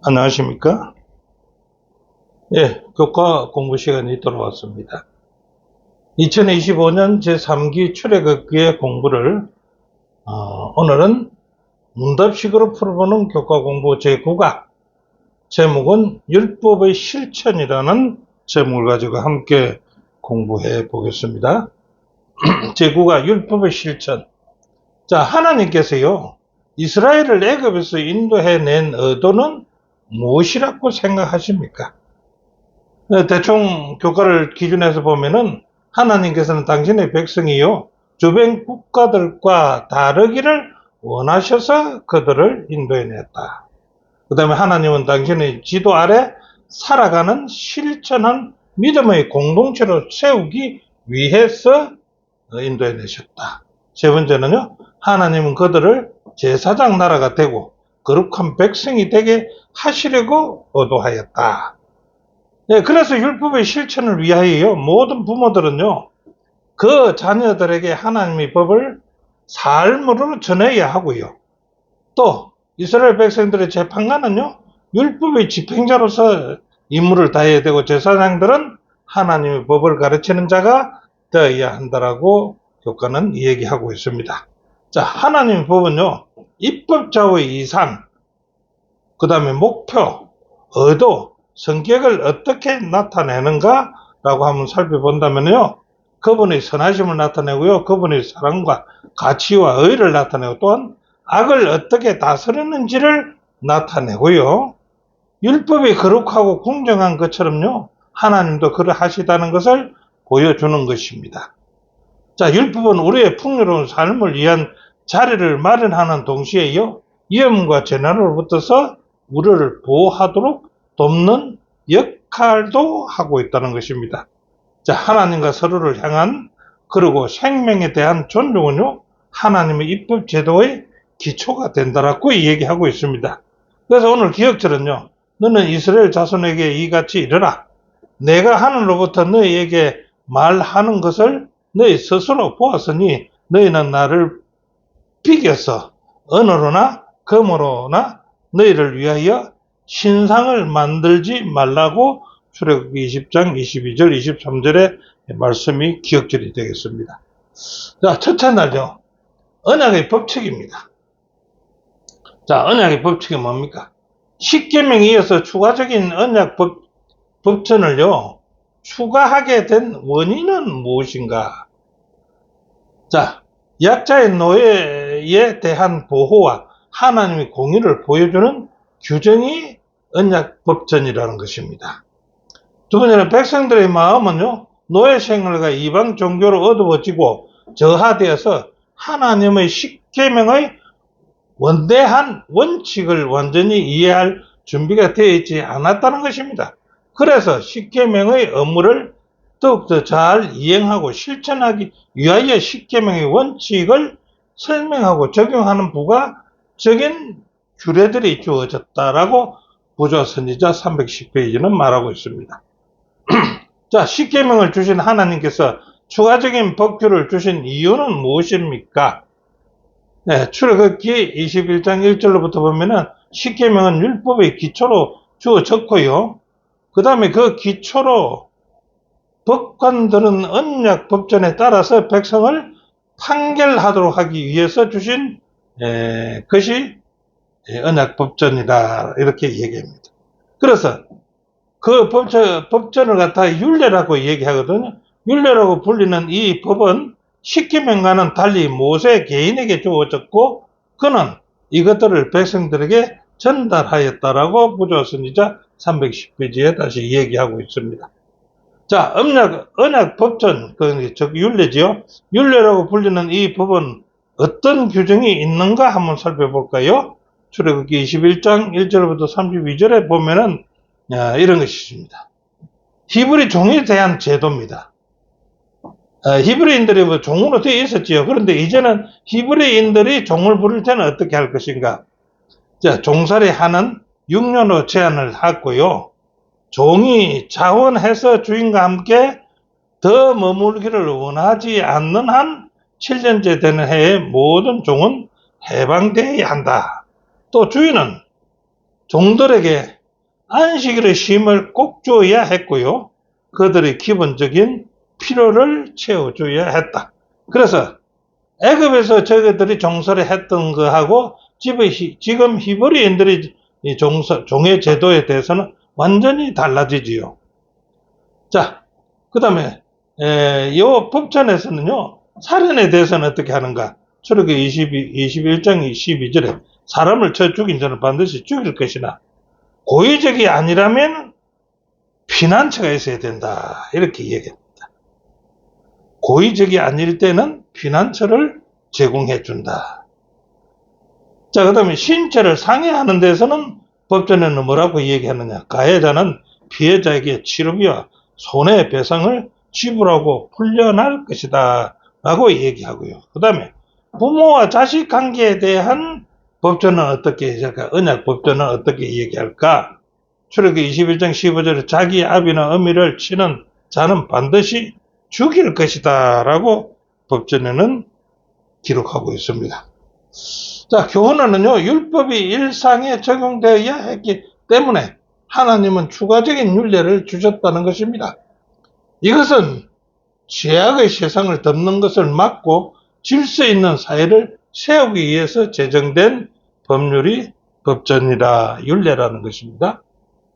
안녕하십니까? 예, 교과 공부 시간이 돌아왔습니다. 2025년 제3기 출애굽기의 공부를 오늘은 문답식으로 풀어보는 교과 공부 제9가 제목은 율법의 실천이라는 제목을 가지고 함께 공부해 보겠습니다. 제9가 율법의 실천. 자, 하나님께서요, 이스라엘을 애굽에서 인도해낸 의도는 무엇이라고 생각하십니까? 대충 교과를 기준해서 보면은 하나님께서는 당신의 백성이요, 주변 국가들과 다르기를 원하셔서 그들을 인도해냈다. 그 다음에 하나님은 당신의 지도 아래 살아가는 실천한 믿음의 공동체로 세우기 위해서 인도해내셨다. 세 번째는요, 하나님은 그들을 제사장 나라가 되고 거룩한 백성이 되게 하시려고 의도하였다. 네, 그래서 율법의 실천을 위하여 모든 부모들은요, 그 자녀들에게 하나님의 법을 삶으로 전해야 하고요. 또 이스라엘 백성들의 재판관은요, 율법의 집행자로서 임무를 다해야 되고, 제사장들은 하나님의 법을 가르치는 자가 되어야 한다라고 교과는 얘기하고 있습니다. 자, 하나님의 법은요, 입법자의 이상, 그 다음에 목표, 의도, 성격을 어떻게 나타내는가라고 한번 살펴본다면요, 그분의 선하심을 나타내고요, 그분의 사랑과 가치와 의를 나타내고, 또한 악을 어떻게 다스리는지를 나타내고요, 율법이 거룩하고 공정한 것처럼요, 하나님도 그러하시다는 것을 보여주는 것입니다. 자, 율법은 우리의 풍요로운 삶을 위한 자리를 마련하는 동시에요, 위험과 재난으로부터서 우리를 보호하도록 돕는 역할도 하고 있다는 것입니다. 자, 하나님과 서로를 향한, 그리고 생명에 대한 존중은요, 하나님의 입법 제도의 기초가 된다라고 얘기하고 있습니다. 그래서 오늘 기억처럼요, 너는 이스라엘 자손에게 이같이 이르라. 내가 하늘로부터 너희에게 말하는 것을 너희 스스로 보았으니 너희는 나를 비겨서 은으로나 금으로나 너희를 위하여 신상을 만들지 말라고 출애굽기 20장 22절 23절의 말씀이 기억절이 되겠습니다. 자, 첫째 날요, 언약의 법칙입니다. 자, 언약의 법칙이 뭡니까? 십계명에 이어서 추가적인 언약 법전을요, 추가하게 된 원인은 무엇인가? 자, 약자의 노예에 대한 보호와 하나님의 공의를 보여주는 규정이 언약 법전이라는 것입니다. 두 번째는 백성들의 마음은요, 노예 생활과 이방 종교로 어두워지고 저하되어서 하나님의 십계명의 원대한 원칙을 완전히 이해할 준비가 되어 있지 않았다는 것입니다. 그래서 십계명의 업무를 더욱더 잘 이행하고 실천하기 위하여 십계명의 원칙을 설명하고 적용하는 부가적인 규례들이 주어졌다라고 부조 선지자 310페이지는 말하고 있습니다. 자, 십계명을 주신 하나님께서 추가적인 법규를 주신 이유는 무엇입니까? 네, 출애굽기 21장 1절로부터 보면은 십계명은 율법의 기초로 주어졌고요, 그 다음에 그 기초로 법관들은 언약 법전에 따라서 백성을 판결하도록 하기 위해서 주신 것이 언약 법전이다, 이렇게 얘기합니다. 그래서 그 법전을 갖다가 율례라고 얘기하거든요. 율례라고 불리는 이 법은 십계명과는 달리 모세 개인에게 주어졌고, 그는 이것들을 백성들에게 전달하였다라고 부조 선지자 310페이지에 다시 얘기하고 있습니다. 자, 언약 법전, 즉 율례지요. 율례라고 불리는 이 법은 어떤 규정이 있는가 한번 살펴볼까요? 출애굽기 21장 1절부터 32절에 보면은 이런 것이 있습니다. 히브리 종에 대한 제도입니다. 히브리인들이 뭐 종으로 되어 있었지요. 그런데 이제는 히브리인들이 종을 부를 때는 어떻게 할 것인가? 자, 종살이 하는 6년으로 제한을 했고요. 종이 자원해서 주인과 함께 더 머물기를 원하지 않는 한 7년째 되는 해에 모든 종은 해방되어야 한다. 또 주인은 종들에게 안식일의 쉼을 꼭 줘야 했고요. 그들의 기본적인 필요를 채워줘야 했다. 그래서 애굽에서 저희들이 종살이 했던 거하고 지금 히브리인들이 종의 제도에 대해서는 완전히 달라지지요. 자, 그 다음에 이 법전에서는요, 살인에 대해서는 어떻게 하는가? 출애굽기 21장 12절에 사람을 쳐 죽인 자는 반드시 죽일 것이나 고의적이 아니라면 피난처가 있어야 된다. 이렇게 얘기합니다. 고의적이 아닐 때는 피난처를 제공해 준다. 자, 그 다음에 신체를 상해하는 데서는 법전에는 뭐라고 얘기하느냐? 가해자는 피해자에게 치료비와 손해배상을 지불하고 풀려날 것이다 라고 얘기하고요. 그 다음에 부모와 자식 관계에 대한 법전은 어떻게 얘기할까? 언약 법전은 어떻게 얘기할까? 출애굽기 21장 15절에 자기 아비나 어미를 치는 자는 반드시 죽일 것이다 라고 법전에는 기록하고 있습니다. 자, 교훈은요, 율법이 일상에 적용되어야 했기 때문에 하나님은 추가적인 율례를 주셨다는 것입니다. 이것은 죄악의 세상을 덮는 것을 막고 질서 있는 사회를 세우기 위해서 제정된 법률이 법전이라 율례라는 것입니다.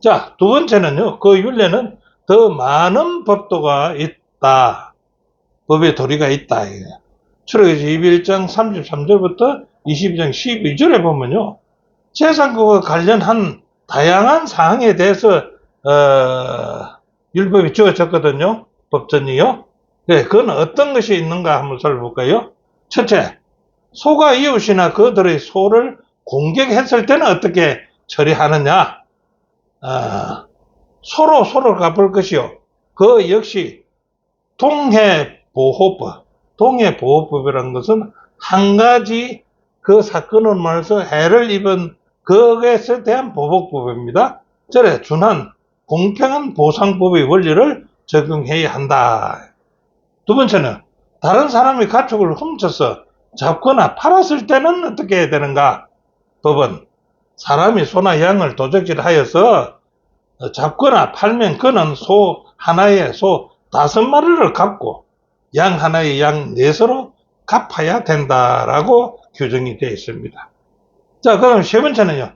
자, 두 번째는요, 그 율례는 더 많은 법도가 있다. 법의 도리가 있다. 출애굽기 21장 33절부터 22장 12절에 보면요, 재산권과 관련한 다양한 사항에 대해서 율법이 주어졌거든요. 법전이요. 네, 그건 어떤 것이 있는가 한번 살펴볼까요? 첫째, 소가 이웃이나 그들의 소를 공격했을 때는 어떻게 처리하느냐? 소를 갚을 것이요. 그 역시 동해보호법이라는 것은 한 가지 그 사건을 말해서 해를 입은 그것에 대한 보복법입니다. 절에 준한 공평한 보상법의 원리를 적용해야 한다. 두 번째는 다른 사람의 가축을 훔쳐서 잡거나 팔았을 때는 어떻게 해야 되는가? 법은 사람이 소나 양을 도적질하여서 잡거나 팔면 그는 소 하나에 소 5마리를 갚고 양 하나에 양 4서로 갚아야 된다라고 규정이 되어 있습니다. 자, 그럼 세 번째는요.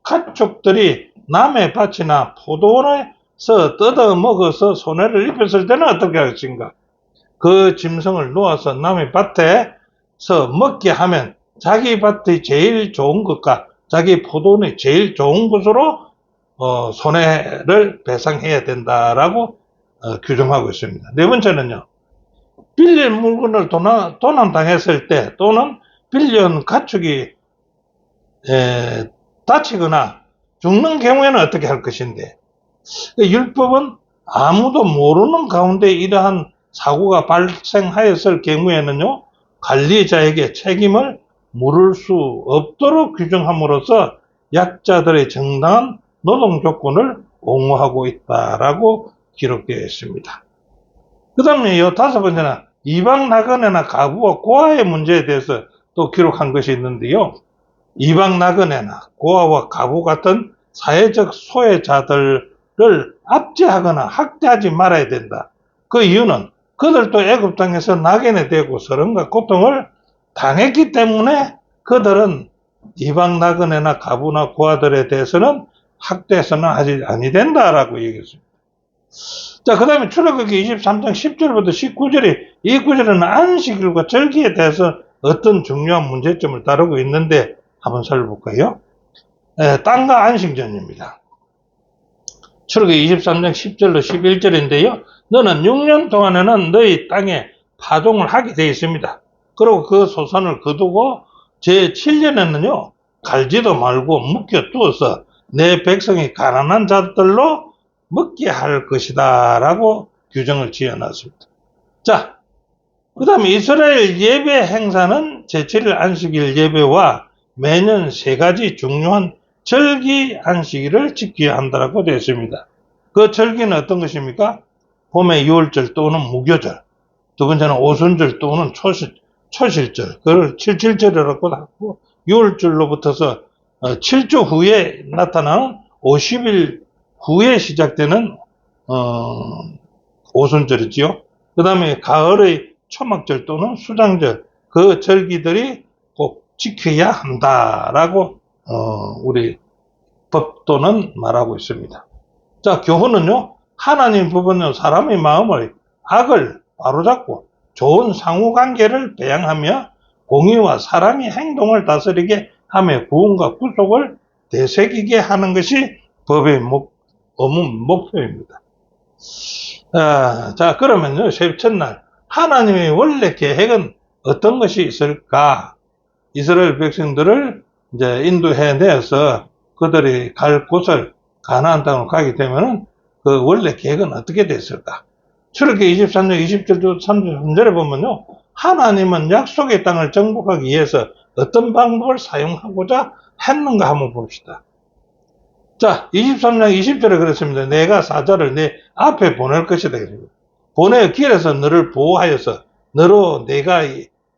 가축들이 남의 밭이나 포도원에서 뜯어 먹어서 손해를 입혔을 때는 어떻게 할 것인가? 그 짐승을 놓아서 남의 밭에서 먹게 하면 자기 밭의 제일 좋은 것과 자기 포도원의 제일 좋은 것으로 손해를 배상해야 된다라고 규정하고 있습니다. 네 번째는요. 빌린 물건을 도난당했을 때 또는 빌려온 가축이 다치거나 죽는 경우에는 어떻게 할 것인데, 율법은 아무도 모르는 가운데 이러한 사고가 발생하였을 경우에는요, 관리자에게 책임을 물을 수 없도록 규정함으로써 약자들의 정당한 노동 조건을 옹호하고 있다라고 기록되어 있습니다. 그 다음에 5번째는 이방 나그네나 가부와 고아의 문제에 대해서 또 기록한 것이 있는데요. 이방 나그네나 고아와 가부 같은 사회적 소외자들을 압제하거나 학대하지 말아야 된다. 그 이유는 그들도 애굽 땅에서 낙인에 대고 서름과 고통을 당했기 때문에 그들은 이방 나그네나 가부나 고아들에 대해서는 학대해서는 아니 된다라고 얘기했습니다. 자, 그 다음에 출애굽기 23장 10절부터 19절이 이 구절은 안식일과 절기에 대해서 어떤 중요한 문제점을 다루고 있는데 한번 살펴볼까요? 땅과 안식전입니다. 출애굽기 23장 10절로 11절인데요. 너는 6년 동안에는 너희 땅에 파종을 하게 되어 있습니다. 그리고 그 소산을 거두고 제7년에는요. 갈지도 말고 묶여 두어서 내 백성이 가난한 자들로 먹게 할 것이다 라고 규정을 지어놨습니다. 자, 그 다음에 이스라엘 예배 행사는 제7일 안식일 예배와 매년 3가지 중요한 절기 안식일을 지켜야 한다고 되어 있습니다. 그 절기는 어떤 것입니까? 봄의 유월절 또는 무교절, 두 번째는 오순절 또는 초실절, 그걸 칠칠절이라고 하고, 유월절로 붙어서 7주 후에 나타나는 50일 후에 시작되는 오순절이지요. 그 다음에 가을의 초막절 또는 수장절, 그 절기들이 꼭 지켜야 한다라고 우리 법도는 말하고 있습니다. 자, 교훈은요, 하나님 부분은 사람의 마음을 악을 바로잡고 좋은 상호관계를 배양하며 공의와 사랑의 행동을 다스리게 하며 구원과 구속을 되새기게 하는 것이 법의 목표입니다. 자, 그러면요, 첫날 하나님의 원래 계획은 어떤 것이 있을까? 이스라엘 백성들을 이제 인도해내서 그들이 갈 곳을 가나안 땅으로 가게 되면은 그 원래 계획은 어떻게 됐을까? 출애굽기 23장 20절 33절에 보면요, 하나님은 약속의 땅을 정복하기 위해서 어떤 방법을 사용하고자 했는가 한번 봅시다. 자, 23장 20절에 그랬습니다. 내가 사자를 내 앞에 보낼 것이다. 보내 길에서 너를 보호하여서 너로 내가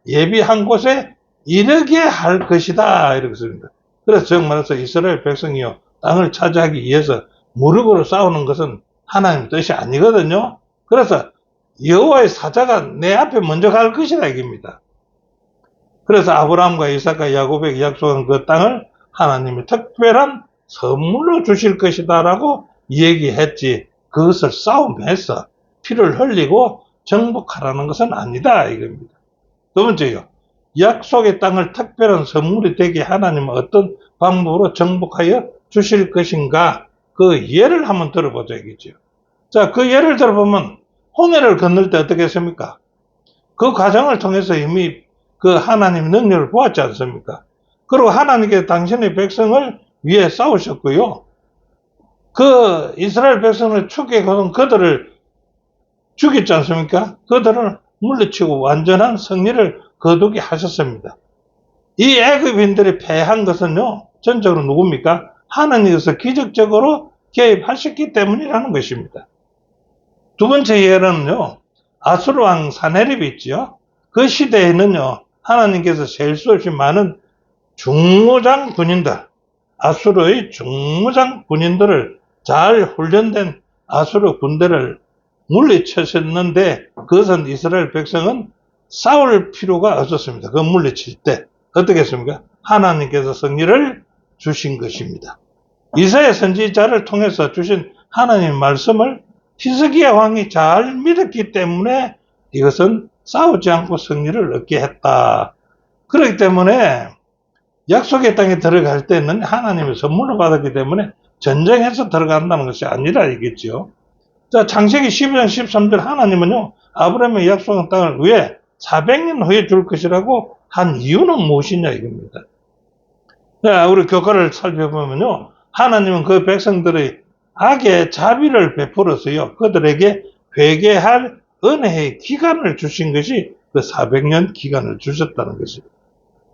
예비한 곳에 이르게 할 것이다. 이렇게 씁니다. 그래서 즉 말해서 이스라엘 백성이요, 땅을 차지하기 위해서 무릎으로 싸우는 것은 하나님 뜻이 아니거든요. 그래서 여호와의 사자가 내 앞에 먼저 갈 것이다 이깁니다. 그래서 아브라함과 이삭과 야곱에게 약속한 그 땅을 하나님이 특별한 선물로 주실 것이다 라고 얘기했지, 그것을 싸움해서 피를 흘리고 정복하라는 것은 아니다 이겁니다. 두 번째요, 약속의 땅을 특별한 선물이 되게 하나님은 어떤 방법으로 정복하여 주실 것인가, 그 예를 한번 들어보자 이겠죠. 자, 그 예를 들어보면 홍해를 건널 때 어떻게 했습니까? 그 과정을 통해서 이미 그 하나님의 능력을 보았지 않습니까? 그리고 하나님께서 당신의 백성을 위해 싸우셨고요. 그 이스라엘 백성을 축복해서 그들을 죽였지 않습니까? 그들을 물리치고 완전한 승리를 거두게 하셨습니다. 이 애굽인들이 패한 것은요, 전적으로 누굽니까? 하나님께서 기적적으로 개입하셨기 때문이라는 것입니다. 두 번째 예는요, 아수르 왕 사네립이 있죠. 그 시대에는요, 하나님께서 셀 수 없이 많은 중무장 군인들, 아수르의 중무장 군인들을 잘 훈련된 아수르 군대를 물리쳤었는데, 그것은 이스라엘 백성은 싸울 필요가 없었습니다. 그 물리칠 때 어떻게 했습니까? 하나님께서 승리를 주신 것입니다. 이사야 선지자를 통해서 주신 하나님의 말씀을 히스기야 왕이 잘 믿었기 때문에 이것은 싸우지 않고 승리를 얻게 했다. 그렇기 때문에 약속의 땅에 들어갈 때는 하나님의 선물을 받았기 때문에 전쟁해서 들어간다는 것이 아니라 이겠죠. 자, 창세기 12장 13절 하나님은요, 아브라함의 약속한 땅을 왜 400년 후에 줄 것이라고 한 이유는 무엇이냐 이겁니다. 자, 우리 교과를 살펴보면요, 하나님은 그 백성들의 악에 자비를 베풀어서요, 그들에게 회개할 은혜의 기간을 주신 것이 그 400년 기간을 주셨다는 것입니다.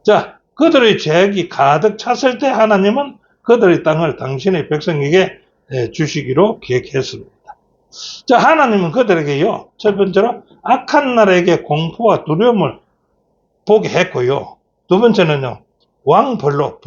자, 그들의 죄악이 가득 찼을 때 하나님은 그들의 땅을 당신의 백성에게 주시기로 계획했습니다. 자, 하나님은 그들에게요, 첫 번째로 악한 나라에게 공포와 두려움을 보게 했고요. 두 번째는요, 왕벌로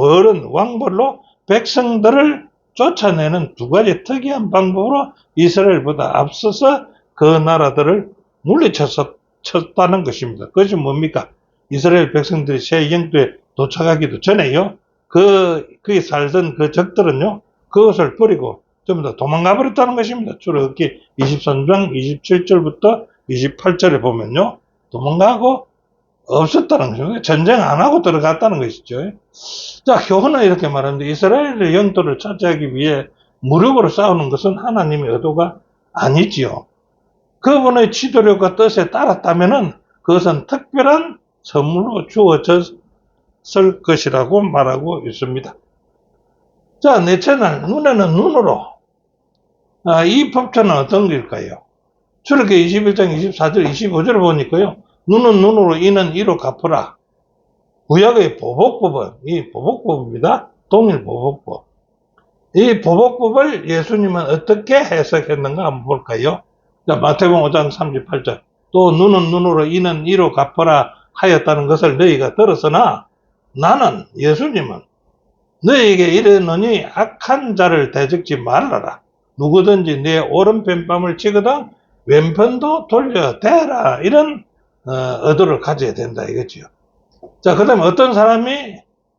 백성들을 쫓아내는 두 가지 특이한 방법으로 이스라엘보다 앞서서 그 나라들을 물리쳤다는 것입니다. 그것이 뭡니까? 이스라엘 백성들이 새 영토에 도착하기도 전에요, 거기 살던 그 적들은요, 그것을 버리고 좀 더 도망가 버렸다는 것입니다. 출애굽기 23장 27절부터 28절에 보면요, 도망가고 없었다는 것입니다. 전쟁 안 하고 들어갔다는 것이죠. 자, 교훈은 이렇게 말합니다. 이스라엘의 영토를 차지하기 위해 무력으로 싸우는 것은 하나님의 의도가 아니지요. 그분의 지도력과 뜻에 따랐다면은 그것은 특별한 선물로 주어졌을 것이라고 말하고 있습니다. 자, 넷째 날, 눈에는 눈으로. 이 법전은 어떤 것일까요? 출애굽기 21장 24절 25절을 보니까요, 눈은 눈으로 이는 이로 갚으라. 구약의 보복법은 이 보복법입니다. 동일 보복법. 이 보복법을 예수님은 어떻게 해석했는가 한번 볼까요? 자, 마태복음 5장 38절. 또 눈은 눈으로 이는 이로 갚으라 하였다는 것을 너희가 들었으나 나는, 예수님은 너에게 이르노니 악한 자를 대적지 말아라. 누구든지 내 오른편 뺨을 치거든 왼편도 돌려대라. 이런 의도를 가져야 된다 이거지요. 자, 그 다음에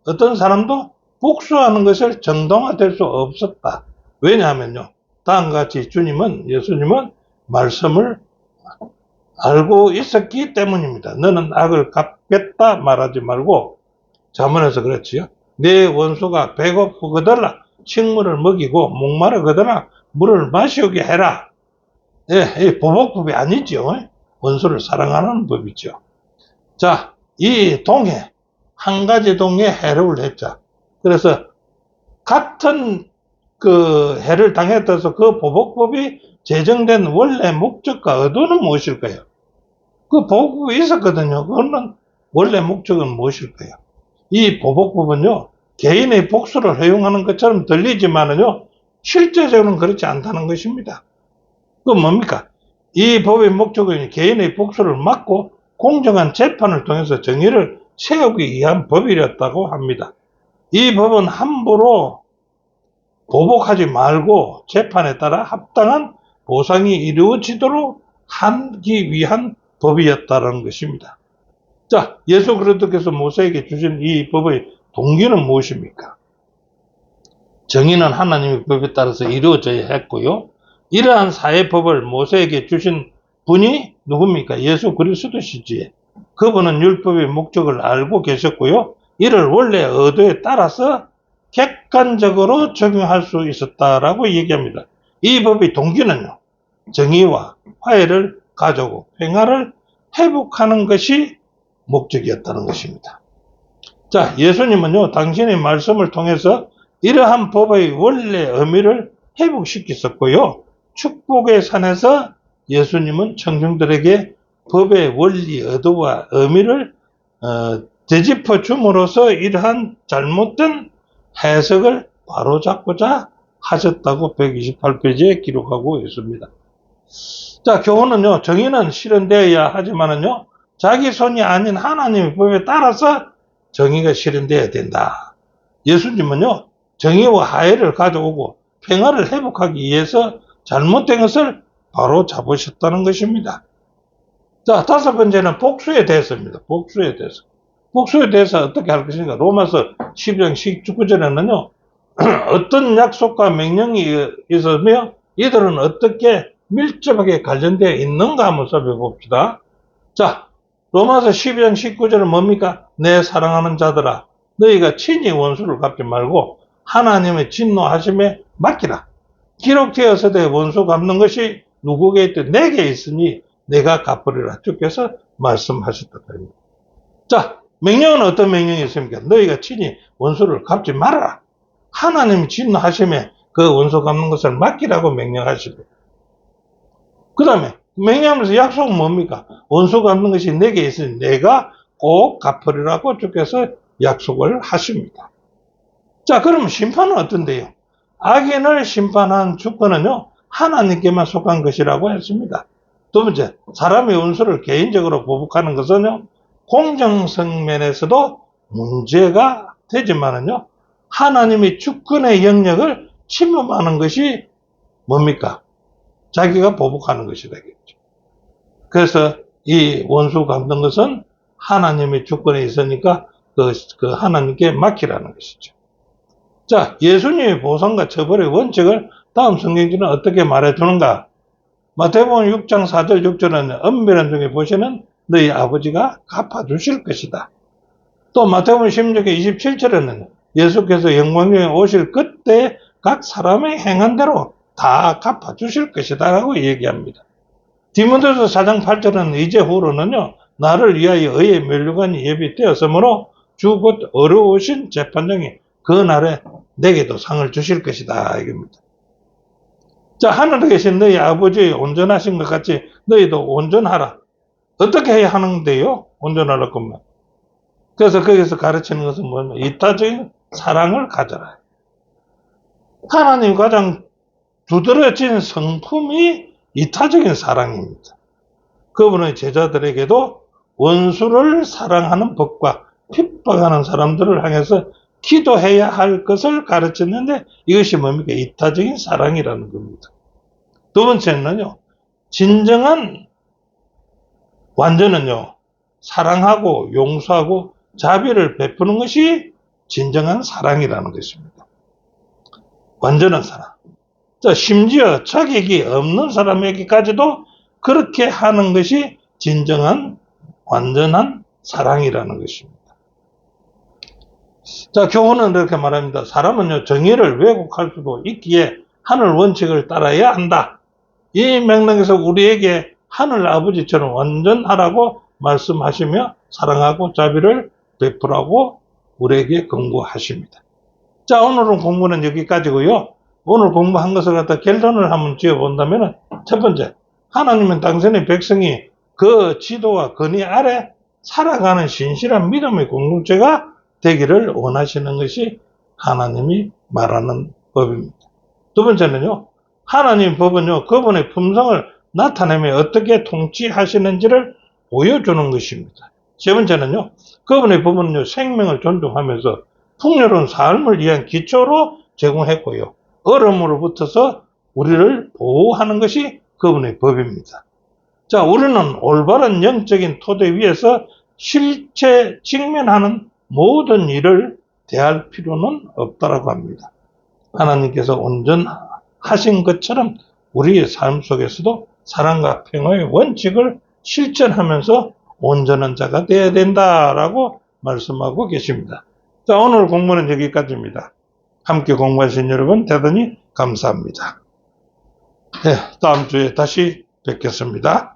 어떤 사람도 복수하는 것을 정당화될 수 없었다. 왜냐하면요. 다음과 같이 예수님은 말씀을 알고 있었기 때문입니다. 너는 악을 갚겠다 말하지 말고, 자문에서 그랬지요. 내 원수가 배고프거든 식물을 먹이고 목마르거든 물을 마시게 해라. 예, 보복법이 아니죠. 원수를 사랑하는 법이죠. 자, 이 동해, 한 가지 동해 해를 했자. 그래서 같은 그 해를 당했다서 그 보복법이 제정된 원래 목적과 의도는 무엇일까요? 그 보복법이 있었거든요. 그거는 원래 목적은 무엇일까요? 이 보복법은요, 개인의 복수를 허용하는 것처럼 들리지만은요, 실제적으로는 그렇지 않다는 것입니다. 그 뭡니까? 이 법의 목적은 개인의 복수를 막고 공정한 재판을 통해서 정의를 세우기 위한 법이었다고 합니다. 이 법은 함부로 보복하지 말고 재판에 따라 합당한 보상이 이루어지도록 하기 위한 법이었다는 것입니다. 자, 예수 그리스도께서 모세에게 주신 이 법의 동기는 무엇입니까? 정의는 하나님의 법에 따라서 이루어져야 했고요. 이러한 사회법을 모세에게 주신 분이 누굽니까? 예수 그리스도시지. 그분은 율법의 목적을 알고 계셨고요. 이를 원래 의도에 따라서 객관적으로 적용할 수 있었다라고 얘기합니다. 이 법의 동기는요. 정의와 화해를 가져오고 평화를 회복하는 것이 목적이었다는 것입니다. 자, 예수님은요. 당신의 말씀을 통해서 이러한 법의 원래 의미를 회복시켰었고요. 축복의 산에서 예수님은 청중들에게 법의 원리, 의도와 의미를 되짚어 줌으로써 이러한 잘못된 해석을 바로잡고자 하셨다고 128페이지에 기록하고 있습니다. 자, 교훈은요, 정의는 실현되어야 하지만은요, 자기 손이 아닌 하나님의 법에 따라서 정의가 실현되어야 된다. 예수님은요, 정의와 화해를 가져오고 평화를 회복하기 위해서 잘못된 것을 바로 잡으셨다는 것입니다. 자, 다섯 번째는 복수에 대해서입니다. 복수에 대해서 어떻게 할 것인가? 로마서 12장 19절에는요, 어떤 약속과 명령이 있으며 이들은 어떻게 밀접하게 관련되어 있는가 한번 살펴봅시다. 자, 로마서 12장 19절은 뭡니까? 내 사랑하는 자들아, 너희가 친히 원수를 갚지 말고 하나님의 진노하심에 맡기라. 기록되어서되 원수 갚는 것이 누구에게 있든 내게 있으니 내가 갚으리라. 주께서 말씀하셨다. 자, 명령은 어떤 명령이 있습니까? 너희가 친히 원수를 갚지 말아라. 하나님이 진노하심에 그 원수 갚는 것을 맡기라고 명령하십니다. 그 다음에 명령하면서 약속은 뭡니까? 원수 갚는 것이 내게 있으니 내가 꼭 갚으리라고 주께서 약속을 하십니다. 자, 그럼 심판은 어떤데요? 악인을 심판한 주권은요, 하나님께만 속한 것이라고 했습니다. 두 번째, 사람의 원수를 개인적으로 보복하는 것은요, 공정성 면에서도 문제가 되지만은요, 하나님의 주권의 영역을 침범하는 것이 뭡니까? 자기가 보복하는 것이라겠죠. 그래서 이 원수 갚는 것은 하나님의 주권에 있으니까 그 하나님께 맡기라는 것이죠. 자, 예수님의 보상과 처벌의 원칙을 다음 성경지는 어떻게 말해주는가? 마태복음 6장 4절 6절은 엄밀한 중에 보시는 너희 아버지가 갚아주실 것이다. 또 마태복음 16장 27절에는 예수께서 영광중에 오실 그때 각 사람의 행한 대로 다 갚아주실 것이다 라고 얘기합니다. 디모데후서 4장 8절은 이제 후로는요, 나를 위하여 의의 면류관이 예비되었으므로 주 곧 어려우신 재판장이 그 날에 내게도 상을 주실 것이다 이겁니다. 자, 하늘에 계신 너희 아버지 온전하신 것 같이 너희도 온전하라. 어떻게 해야 하는데요? 온전하라고 하면. 그래서 거기서 가르치는 것은 뭐냐면 이타적인 사랑을 가져라. 하나님 가장 두드러진 성품이 이타적인 사랑입니다. 그분의 제자들에게도 원수를 사랑하는 법과 핍박하는 사람들을 향해서 기도해야 할 것을 가르쳤는데 이것이 뭡니까? 이타적인 사랑이라는 겁니다. 두 번째는요, 진정한 완전은요, 사랑하고 용서하고 자비를 베푸는 것이 진정한 사랑이라는 것입니다. 완전한 사랑. 자, 심지어 자격이 없는 사람에게까지도 그렇게 하는 것이 진정한 완전한 사랑이라는 것입니다. 자, 교훈은 이렇게 말합니다. 사람은요, 정의를 왜곡할 수도 있기에 하늘 원칙을 따라야 한다. 이 맥락에서 우리에게 하늘 아버지처럼 완전하라고 말씀하시며 사랑하고 자비를 베푸라고 우리에게 권고하십니다. 자, 오늘은 공부는 여기까지고요. 오늘 공부한 것을 갖다 결론을 한번 지어본다면, 첫 번째, 하나님은 당신의 백성이 그 지도와 권위 아래 살아가는 신실한 믿음의 공동체가 되기를 원하시는 것이 하나님이 말하는 법입니다. 두 번째는요, 하나님 법은요, 그분의 품성을 나타내며 어떻게 통치하시는지를 보여주는 것입니다. 세 번째는요, 그분의 법은요, 생명을 존중하면서 풍요로운 삶을 위한 기초로 제공했고요, 어려움으로부터서 우리를 보호하는 것이 그분의 법입니다. 자, 우리는 올바른 영적인 토대 위에서 실제 직면하는 모든 일을 대할 필요는 없다라고 합니다. 하나님께서 온전하신 것처럼 우리의 삶 속에서도 사랑과 평화의 원칙을 실천하면서 온전한 자가 되어야 된다라고 말씀하고 계십니다. 자, 오늘 공부는 여기까지입니다. 함께 공부하신 여러분 대단히 감사합니다. 네, 다음 주에 다시 뵙겠습니다.